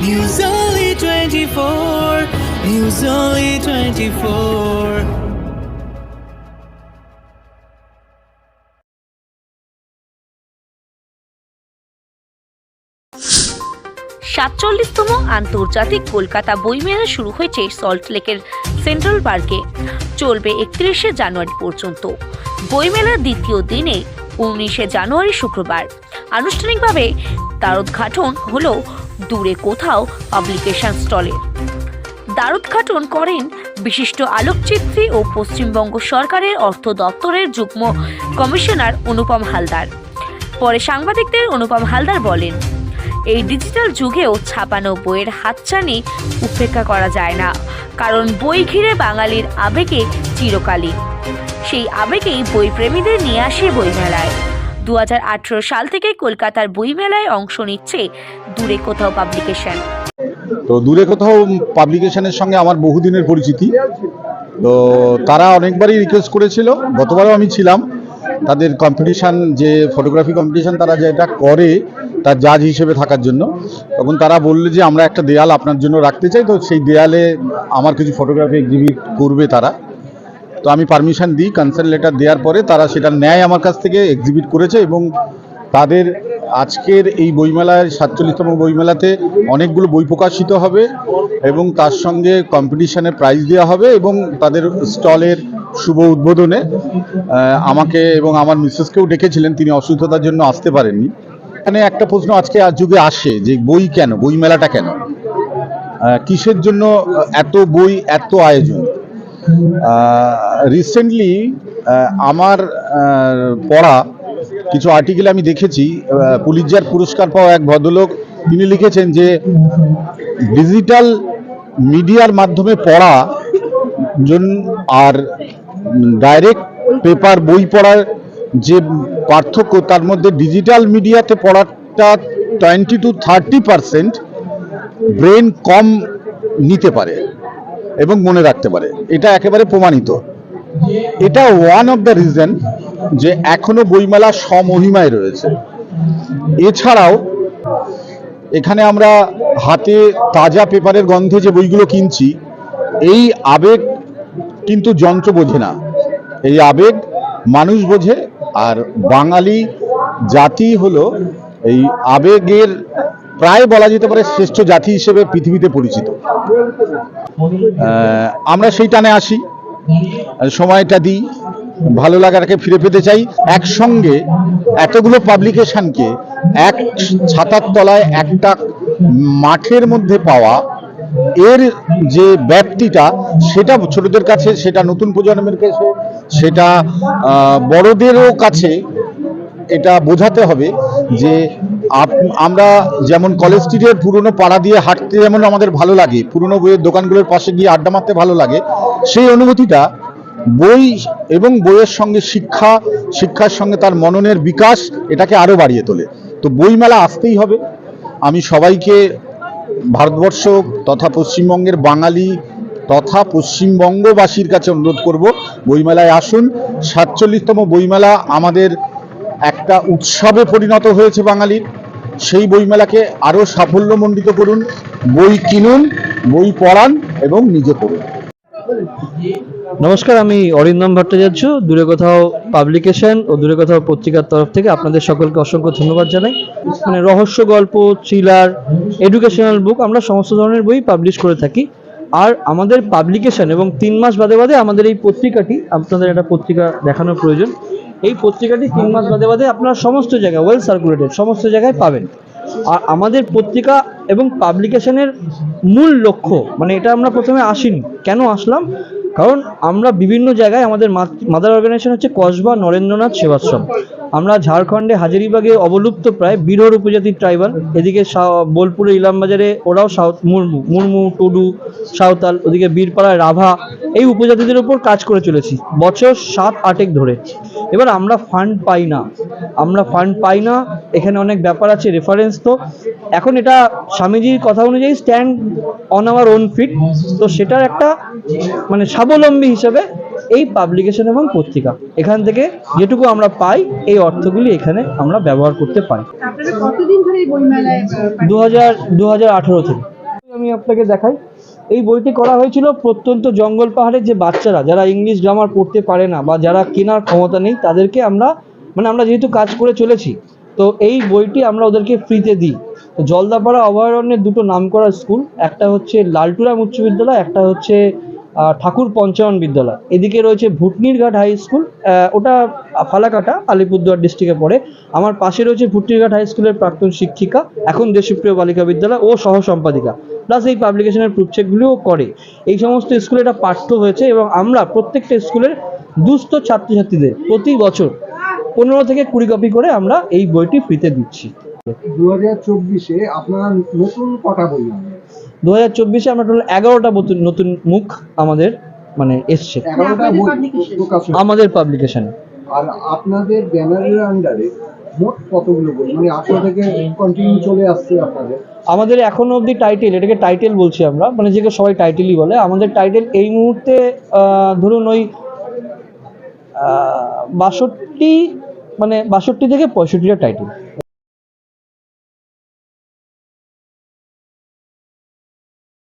News Only 24. News Only 24. 47তম আন্তর্জাতিক কলকাতা বইমেলা শুরু হয়েছে সল্টলেকের সেন্ট্রাল পার্কে। চলবে 31শে জানুয়ারি পর্যন্ত। বইমেলার দ্বিতীয় দিনে 19শে জানুয়ারি শুক্রবার আনুষ্ঠানিকভাবে দ্বারোদ্ঘাটন হলো দূরে কোথাও পাবলিকেশন স্টলের। দ্বারোদ্ঘাটন করেন বিশিষ্ট আলোকচিত্রী ও পশ্চিমবঙ্গ সরকারের অর্থ দপ্তরের যুগ্ম কমিশনার অনুপম হালদার। পরে সাংবাদিকদের অনুপম হালদার বলেন, এই ডিজিটাল যুগেও ছাপানো বইয়ের হাতছানি উপেক্ষা করা যায় না, কারণ বই ঘিরে বাঙালির আবেগে চিরকালীন। সেই আবেগেই বই প্রেমীদের নিয়ে আসে বইমেলায়। 2018 সাল থেকে কলকাতার বইমেলায় অংশ নিচ্ছে দূরে কোথাও পাবলিকেশন। তো দূরে কোথাও পাবলিকেশনের সঙ্গে আমার বহুদিনের পরিচিতি। তো তারা অনেকবারই রিকোয়েস্ট করেছিল, গতবারও আমি ছিলাম। তাদের কম্পিটিশান, যে ফটোগ্রাফি কম্পিটিশান তারা যেটা করে তার জাজ হিসেবে থাকার জন্য, তখন তারা বললো যে আমরা একটা দেয়াল আপনার জন্য রাখতে চাই। তো সেই দেয়ালে আমার কিছু ফটোগ্রাফি এক্সিবিট করবে তারা। তো আমি পারমিশন দিই, কনসার্ন লেটার দেওয়ার পরে তারা সেটা নেয় আমার কাছ থেকে, এক্সিবিট করেছে। এবং তাদের আজকের এই বইমেলায় 47তম বইমেলাতে অনেকগুলো বই প্রকাশিত হবে এবং তার সঙ্গে কম্পিটিশানে প্রাইজ দেওয়া হবে। এবং তাদের স্টলের শুভ উদ্বোধনে আমাকে এবং আমার মিসেসকেও ডেকেছিলেন, তিনি অসুস্থতার জন্য আসতে পারেননি। এখানে একটা প্রশ্ন আজকে যুগে আসে যে বই কেন, বইমেলাটা কেন, কিসের জন্য এত বই, এত আয়োজন। রিসেন্টলি আমার পড়া কিছু আর্টিকেল আমি দেখেছি, পুলিৎজার পুরস্কার পাওয়া এক ভদ্রলোক তিনি লিখেছেন যে ডিজিটাল মিডিয়ার মাধ্যমে পড়া আর ডাইরেক্ট পেপার বই পড়ার যে পার্থক্য, তার মধ্যে ডিজিটাল মিডিয়াতে পড়াটা 20 to 30% ব্রেন কম নিতে পারে এবং মনে রাখতে পারে। এটা একেবারে প্রমাণিত। এটা ওয়ান অফ দ্য রিজন যে এখনো বইমেলা স্বমহিমায় রয়েছে। এছাড়াও এখানে আমরা হাতে তাজা পেপারের গন্ধে যে বইগুলো কিনছি, এই আবেগ কিন্তু যন্ত্র বোঝে না, এই আবেগ মানুষ বোঝে। আর বাঙালি জাতি হলো এই আবেগের প্রায় বলা যেতে পারে শ্রেষ্ঠ জাতি হিসেবে পৃথিবীতে পরিচিত। আমরা সেই টানে আসি, সময়টা দিই, ভালো লাগাটাকে ফিরে পেতে চাই। একসঙ্গে এতগুলো পাবলিকেশনকে এক ছাতার তলায় একটা মাঠের মধ্যে পাওয়া, এর যে ব্যাপ্তিটা, সেটা ছোটদের কাছে, সেটা নতুন প্রজন্মের কাছে, সেটা বড়দেরও কাছে এটা বোঝাতে হবে যে আমরা যেমন কলেজ স্ট্রিটের পুরনো পাড়া দিয়ে হাঁটতে যেমন আমাদের ভালো লাগে, পুরনো বইয়ের দোকানগুলোর পাশে গিয়ে আড্ডা মারতে ভালো লাগে, সেই অনুভূতিটা বই এবং বইয়ের সঙ্গে শিক্ষার সঙ্গে তার মননের বিকাশ এটাকে আরো বাড়িয়ে তোলে। তো বইমেলা আসতেই হবে। আমি সবাইকে, ভারতবর্ষ তথা পশ্চিমবঙ্গের বাঙালি তথা পশ্চিমবঙ্গবাসীর কাছে অনুরোধ করব, বইমেলায় আসুন। 47তম বইমেলা আমাদের একটা উৎসবে পরিণত হয়েছে বাঙালির। সেই বইমেলাকে আরো সাফল্যমণ্ডিত করুন, বই কিনুন, বই পড়ান এবং নিজে পড়ুন। নমস্কার, আমি অরিন্দম ভট্টাচার্য, দূরে কোথাও পাবলিকেশন ও দূরে কোথাও পত্রিকার তরফ থেকে আপনাদের সকলকে অসংখ্য ধন্যবাদ জানাই। মানে রহস্য গল্প, থ্রিলার, এডুকেশনাল বুক, আমরা সমস্ত ধরনের বই পাবলিশ করে থাকি। আর আমাদের পাবলিকেশন এবং 3 মাস বাদে বাদে আমাদের এই পত্রিকাটি, আপনাদের একটা পত্রিকা দেখানোর প্রয়োজন, এই পত্রিকাটি 3 মাস বাদে বাদে আপনারা সমস্ত জায়গায়, ওয়েল সার্কুলেটেড সমস্ত জায়গায় পাবেন। আর আমাদের পত্রিকা এবং পাবলিকেশনের মূল লক্ষ্য, মানে এটা আমরা প্রথমে আসিনি, কেন আসলাম, কারণ আমরা বিভিন্ন জায়গায়, আমাদের মাদার অর্গানাইজেশন হচ্ছে কসবা নরেন্দ্রনাথ সেবাশ্রম। আমরা ঝাড়খণ্ডে হাজারিবাগে অবলুপ্ত প্রায় বিরহর উপজাতির ট্রাইবাল, এদিকে বোলপুরে ইলামবাজারে ওরাও মুর্মু, টুডু, সাঁওতাল, ওদিকে বীরপাড়ায় রাভা, এই উপজাতিদের উপর কাজ করে চলেছি বছর 7-8 ধরে। এবার আমরা ফান্ড পাই না, এখানে অনেক ব্যাপার আছে, রেফারেন্স। তো এখন এটা স্বামীজির কথা অনুযায়ী stand on our own feet, তো সেটার একটা মানে স্বাবলম্বী হিসেবে এই পাবলিকেশন এবং পত্রিকা। এখান থেকে যেটুকু আমরা পাই এই অর্থগুলি এখানে আমরা ব্যবহার করতে পারি। আপনারা কতদিন ধরে এই বইমেলায় 2018 থেকে। আমি আপনাকে দেখাই, এই বইটি করা হয়েছিল প্রত্যন্ত জঙ্গল পাহাড়ের যে বাচ্চারা যারা ইংলিশ গ্রামার পড়তে পারে না বা যারা কেনার ক্ষমতা নেই তাদেরকে আমরা আমরা যেহেতু কাজ করে চলেছি, তো এই বইটি আমরা ওদেরকে ফ্রিতে দিই। তো জলদাপাড়া অভয়ারণ্যের দুটো নামকরা স্কুল, একটা হচ্ছে লালটুরাম উচ্চ বিদ্যালয়, একটা হচ্ছে ঠাকুর পঞ্চানন বিদ্যালয়। এদিকে রয়েছে ভুটনিরঘাট হাই স্কুল, ওটা ফালাকাটা আলিপুরদুয়ার ডিস্ট্রিক্টে পড়ে। আমার পাশে রয়েছে ভুটনিরঘাট হাই স্কুলের প্রাক্তন শিক্ষিকা, এখন দেশপ্রিয় বালিকা বিদ্যালয় ও সহ সম্পাদিকা, প্লাস এই পাবলিকেশনের প্রুফচেকগুলিও করে। এই সমস্ত স্কুলে এটা পাঠ্য হয়েছে এবং আমরা প্রত্যেকটা স্কুলের দুস্থ ছাত্রছাত্রীদের প্রতি বছর 15 থেকে 20 কপি করে আমরা এই বইটি ফ্রিতে দিচ্ছি। 2024-এ আপনার নতুন কটা বই হবে? 2024-এ আমরা টোটাল 11টা নতুন মুখ আমাদের এসছে 11টা বই প্রকাশ হবে। আমাদের পাবলিকেশন। আর আপনাদের ব্যানারের আন্ডারে মোট কতগুলো বই, 18 থেকে কন্টিনিউ চলে আসছে আপনাদের? আমাদের এখনো অবধি টাইটেল, এটাকে টাইটেল বলছি আমরা, যেগুলো সবাই টাইটেলই বলে। আমাদের টাইটেল এই মুহূর্তে ধরুন ওই 62 থেকে 65টা টাইটেল।